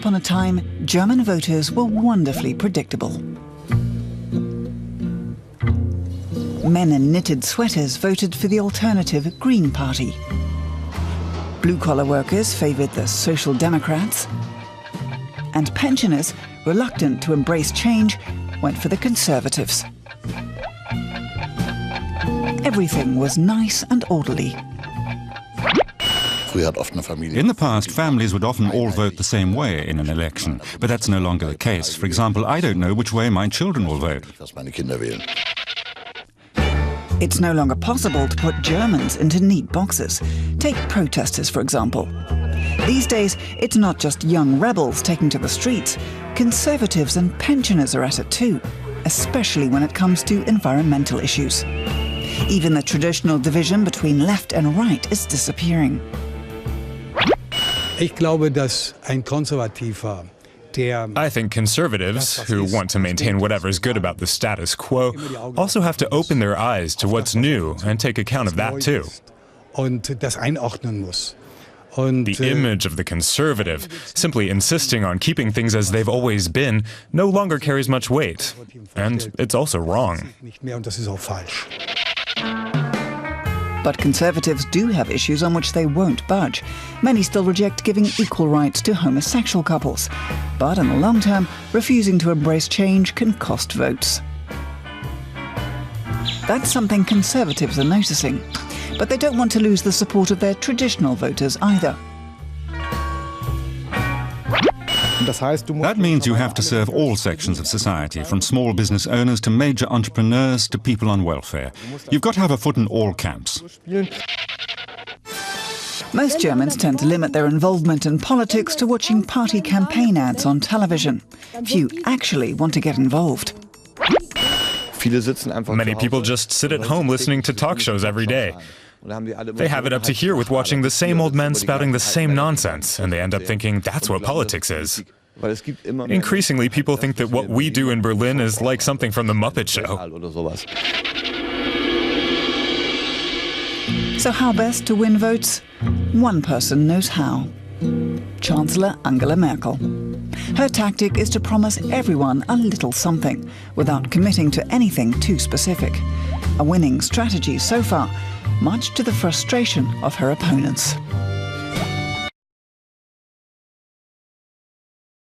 upon a time, German voters were wonderfully predictable. Men in knitted sweaters voted for the alternative Green Party. Blue-collar workers favoured the Social Democrats. And pensioners, reluctant to embrace change, went for the Conservatives. Everything was nice and orderly. In the past, families would often all vote the same way in an election, but that's no longer the case. For example, I don't know which way my children will vote. It's no longer possible to put Germans into neat boxes. Take protesters, for example. These days, it's not just young rebels taking to the streets. Conservatives and pensioners are at it too, especially when it comes to environmental issues. Even the traditional division between left and right is disappearing. I think conservatives, who want to maintain whatever's good about the status quo, also have to open their eyes to what's new and take account of that too. The image of the conservative, simply insisting on keeping things as they've always been, no longer carries much weight. And it's also wrong. But conservatives do have issues on which they won't budge. Many still reject giving equal rights to homosexual couples. But in the long term, refusing to embrace change can cost votes. That's something conservatives are noticing. But they don't want to lose the support of their traditional voters either. That means you have to serve all sections of society, from small business owners to major entrepreneurs to people on welfare. You've got to have a foot in all camps. Most Germans tend to limit their involvement in politics to watching party campaign ads on television. Few actually want to get involved. Many people just sit at home listening to talk shows every day. They have it up to here with watching the same old men spouting the same nonsense, and they end up thinking that's what politics is. Increasingly, people think that what we do in Berlin is like something from the Muppet Show. So how best to win votes? One person knows how. Chancellor Angela Merkel. Her tactic is to promise everyone a little something, without committing to anything too specific. A winning strategy so far, much to the frustration of her opponents.